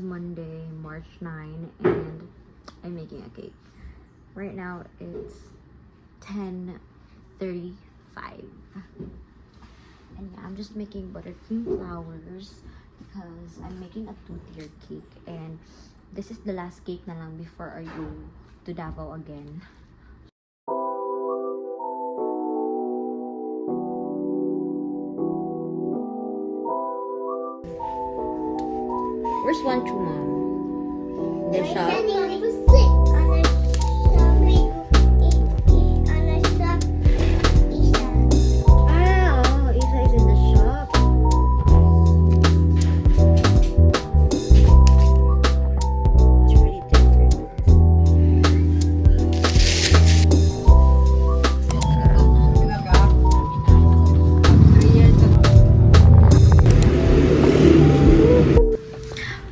Monday, March 9, and I'm making a cake. Right now, it's 10:35. And yeah, I'm just making buttercream flowers because I'm making a 2-tier cake. And this is the last cake na lang before I go to Davao again. Where's one to mom? The shop?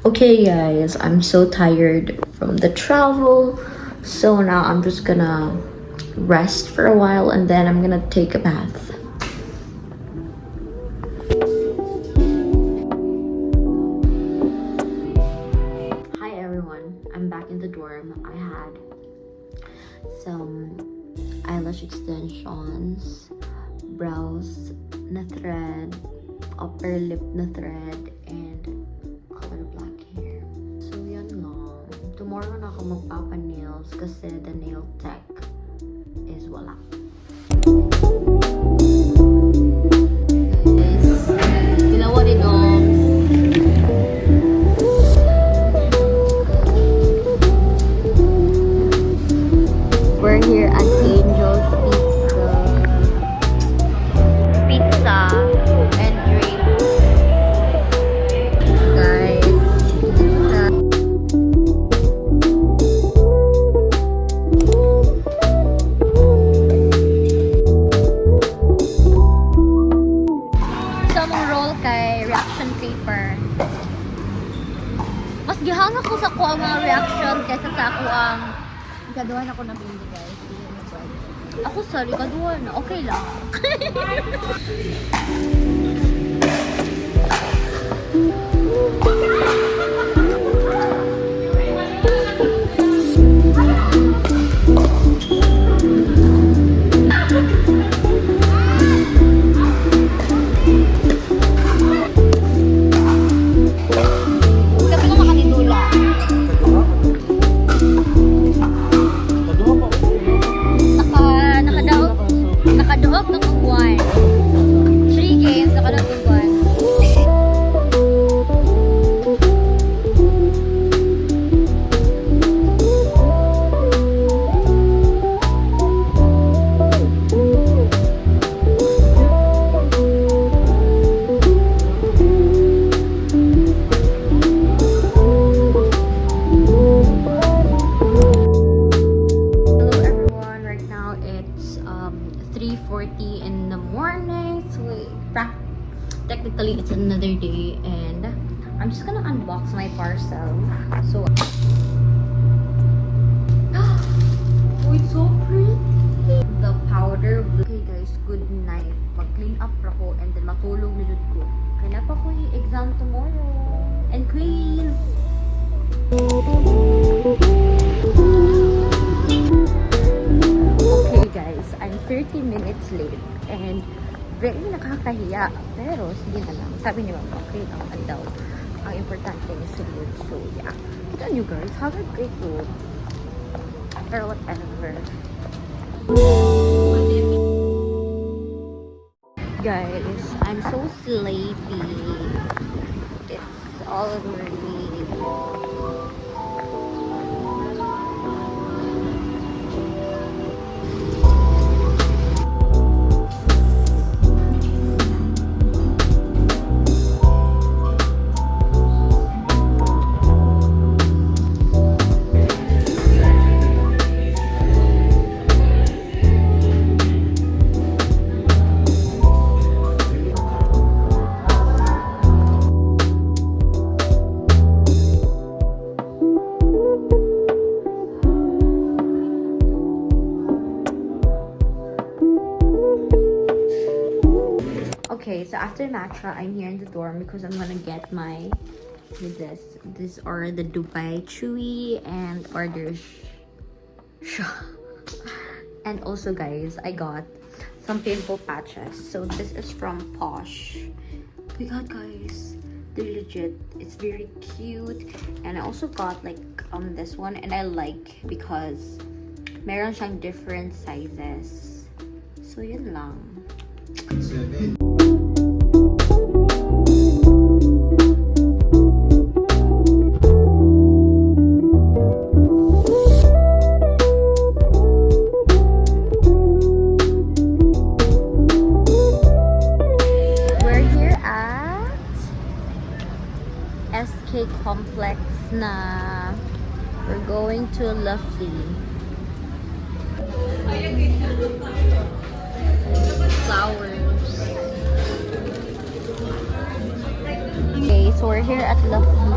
Okay guys, I'm so tired from the travel, so now I'm just gonna rest for a while and then I'm gonna take a bath. Hi everyone, I'm back in the dorm. I had some eyelash extensions, brows na thread, upper lip na thread, and color black hair. So yan lang. Tomorrow na ako magpapa-nails kasi the nail tech is wala. Guys, ginawa ni Doms. We're here at Angel's Pizza and drinks. Guys, roll kay reaction paper. Mas gihang ako sa kuha mga reaction kaysa sa ako ang Gaduhan ako ng hindi guys. ako sorry, kaduhan na. Okay lang. Nakadaog ng buwan. 3 games, nakadaog ng buwan. In the morning, so technically it's another day, and I'm just gonna unbox my parcel. So oh, it's so pretty. The powder. Okay guys, good night. Mag-clean up ako and then matulog nilud ko. Kaya pa ko yung exam tomorrow and quiz. Okay guys, I'm 30 minutes late and very nakakahiya, pero sige na lang. Sabi ni Mama, okay lang daw. Ang importante is sunod. So yeah, kita nyo guys, have a great day. Or whatever. Guys, I'm so sleepy. It's already okay, so after matcha, I'm here in the dorm because I'm gonna get my with this. These are the Dubai Chewy and orders. And also guys, I got some pimple patches. So this is from Posh. Oh my god guys, they're legit. It's very cute. And I also got like this one, and I like because meron siyang different sizes. So yun lang. SK Complex na. We're going to Lovely. Flowers. Okay, so we're here at Lovely.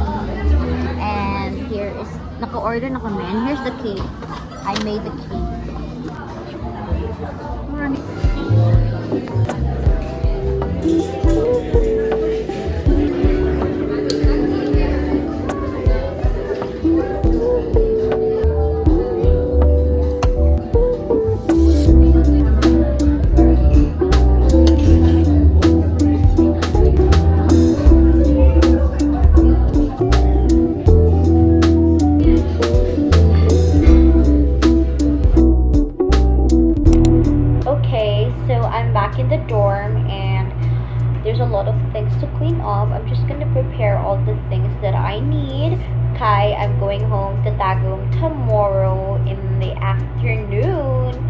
And here is, naka-order na kami. And here's the cake. I made the cake. In the dorm, and there's a lot of things to clean up. I'm just gonna prepare all the things that I need. Kai, I'm going home to Tagum tomorrow in the afternoon.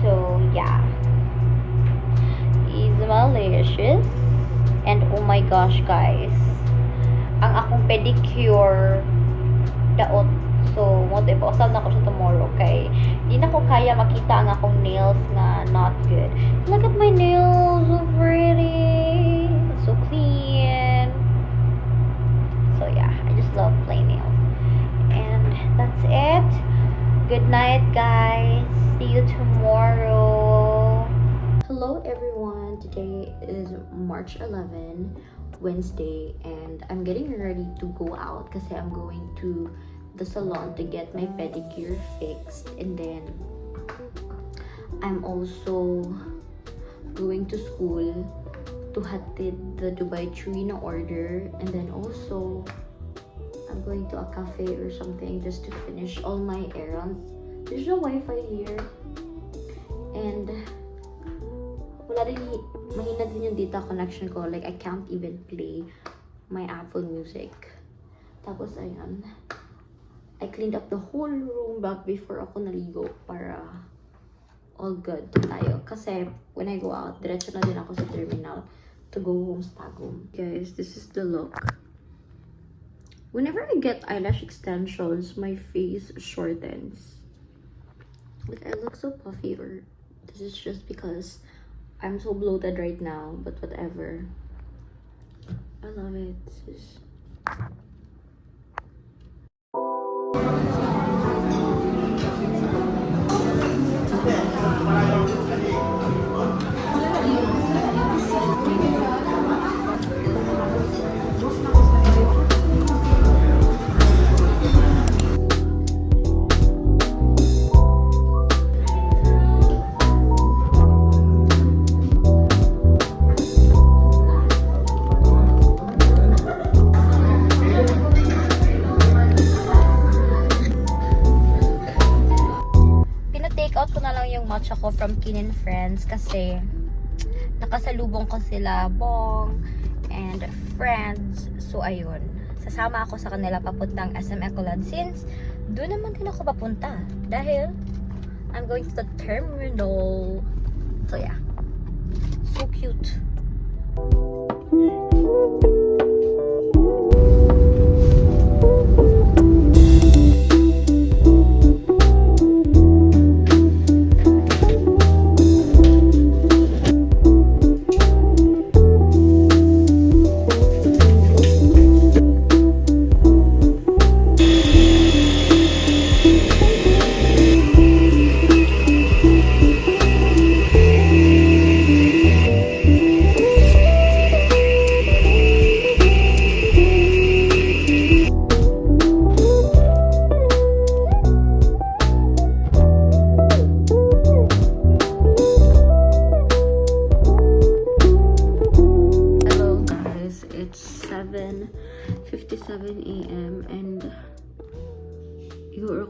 So yeah, it's malicious. And oh my gosh guys, ang akong pedicure daot. So, mo tayo pausap na ko siya tomorrow kay di na ko kaya makita ang akong nails na not good. Look at my nails, so pretty, so clean. So yeah, I just love plain nails. And that's it. Good night guys. See you tomorrow. Hello everyone. Today is March 11, Wednesday, and I'm getting ready to go out kasi I'm going to the salon to get my pedicure fixed, and then I'm also going to school to hatid the Dubai Chewy na order, and then also I'm going to a cafe or something just to finish all my errands. There's no Wi-Fi here, and mahina din yung data connection ko. Like I can't even play my Apple Music. Tapos ayan, I cleaned up the whole room back before ako naligo para all good tayo. Kasi when I go out, diretso na din ako sa terminal to go home sa Tagum. Guys, this is the look. Whenever I get eyelash extensions, my face shortens. Like I look so puffy, or this is just because I'm so bloated right now, but whatever. I love it. This is... matcha ko from Kin & Friends kasi nakasalubong ko sila Bong and friends. So ayun, sasama ako sa kanila papuntang SM Ecolad since doon naman din ako papunta dahil I'm going to the terminal. So yeah, so cute.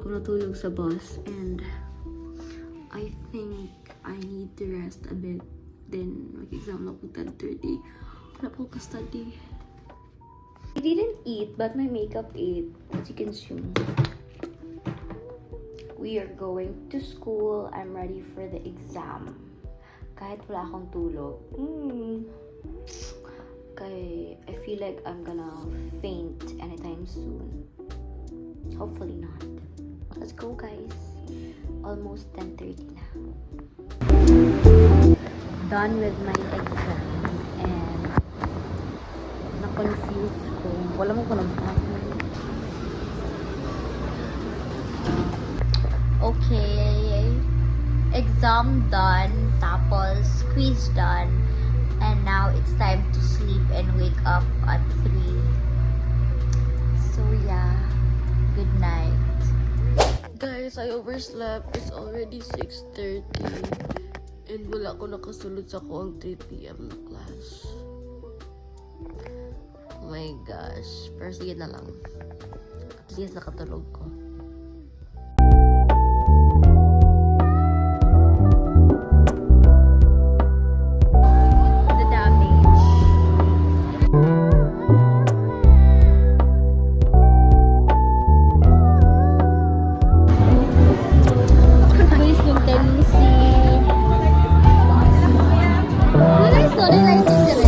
ako natulog sa bus and I think I need to rest a bit. Then, mag-exam na po 10:30. Wala po ka-study. I didn't eat, but my makeup ate. As you can see. We are going to school. I'm ready for the exam. Kahit wala akong tulog. Kaya I feel like I'm gonna faint anytime soon. Hopefully not. Let's go, guys. Almost 10:30 na. Done with my exam and na-confuse ko. Wala mo ko okay. Exam done. Tapos quiz done. And now it's time to sleep and wake up at 3. So yeah. Good night. Guys, I overslept. It's already 6:30. And wala ko nakasulod sa ko ang 3 p.m. na class. Oh my gosh. Pero sige na lang. At least nakatulog ko. The damage. Guys, yung tendency. Wala yung storyline din eh.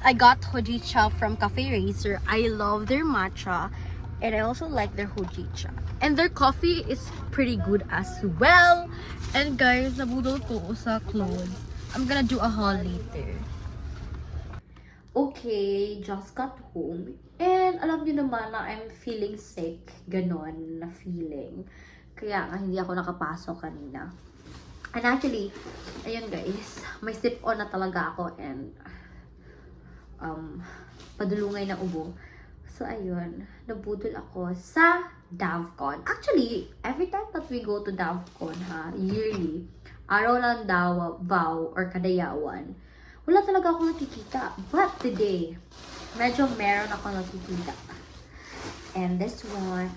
I got hojicha from Cafe Racer. I love their matcha and I also like their hojicha. And their coffee is pretty good as well. And guys, nabudol ko sa clothes. I'm gonna do a haul later. Okay, just got home. And alam niyo naman na I'm feeling sick. Ganon na feeling. Kaya nga hindi ako nakapasok kanina. And actually, ayun guys, may sip-on na talaga ako and padulungay na ubo. So, ayun, nabudol ako sa DavCon. Actually, every time that we go to DavCon, yearly, araw ng vow or kadayawan, wala talaga ako nakikita. But today, medyo meron ako nakikita. And this one,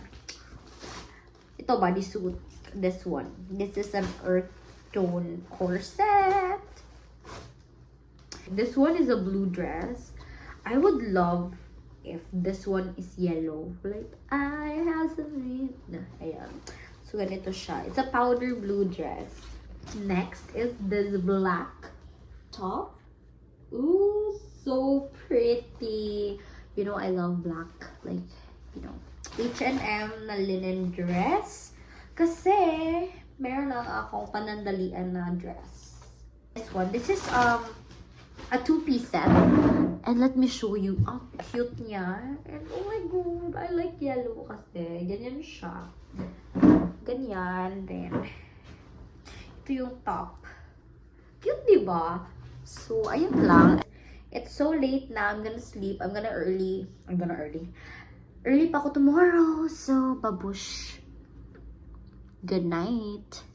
ito bodysuit, this one. This is an earth tone corset. This one is a blue dress. I would love if this one is yellow. Like, I have something. Ayan. So, ganito siya. It's a powder blue dress. Next is this black top. Ooh, so pretty. You know, I love black. Like, you know, H&M na linen dress. Kasi, meron lang akong panandalian na dress. This one. This is, a 2-piece set. And let me show you. Ang cute niya. And oh my god, I like yellow kasi. Ganyan siya. Ganyan. Then, ito yung top. Cute, diba? So, ayun lang. It's so late na. I'm gonna sleep. I'm gonna early. Early pa ako tomorrow. So, babush. Good night.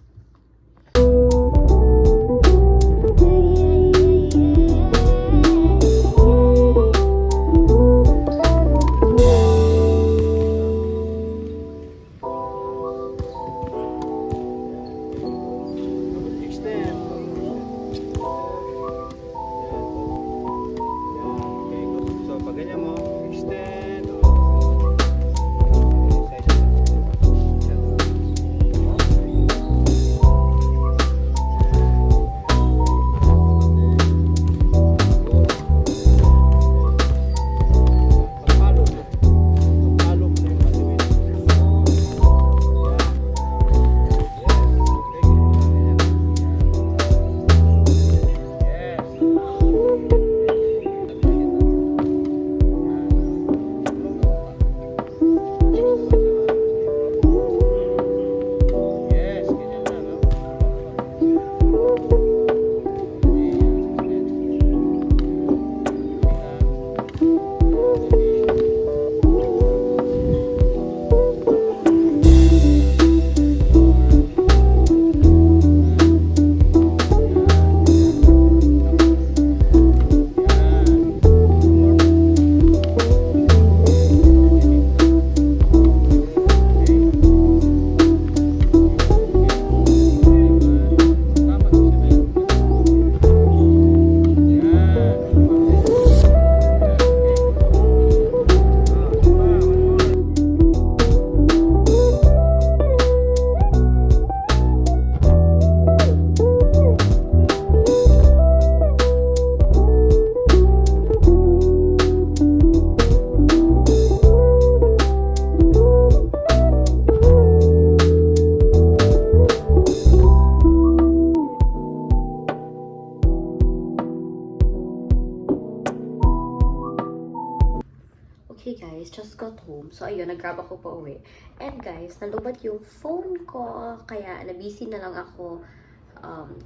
room. So, ayun, nag-grab ako pa uwi. And guys, nalubad yung phone ko. Kaya, nabisi na lang ako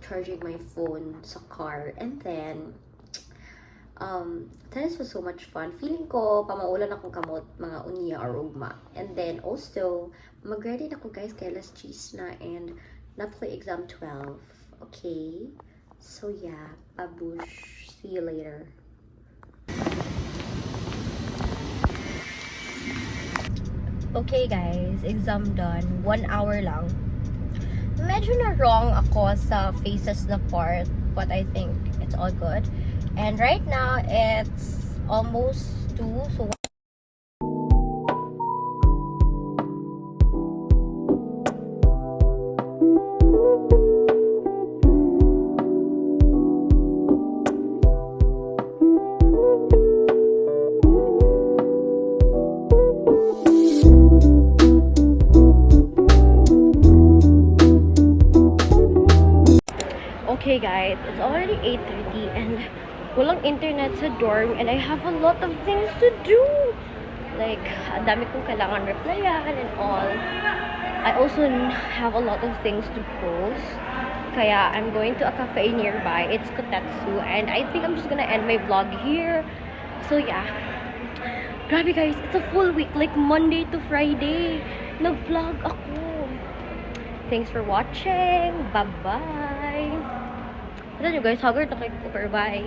charging my phone sa car. And then, tennis was so much fun. Feeling ko, pamaulan akong kamot, mga unya or ugma. And then, also, mag-ready na ako guys, kay last cheese na. And, na-play exam 12. Okay? So, yeah. Babush. See you later. Okay guys, exam done. 1 hour lang. Medyo na wrong ako sa faces na part, but I think it's all good. And right now, it's almost 2, so okay guys, it's already 8:30 and walang internet sa dorm and I have a lot of things to do. Like, ang dami kong kailangan replyan and all. I also have a lot of things to post. Kaya I'm going to a cafe nearby. It's Kotetsu and I think I'm just gonna end my vlog here. So yeah. Grabe guys, it's a full week, like Monday to Friday. Nag-vlog ako. Thanks for watching. Bye-bye. Ito nyo guys, haggard na kayo. Bye.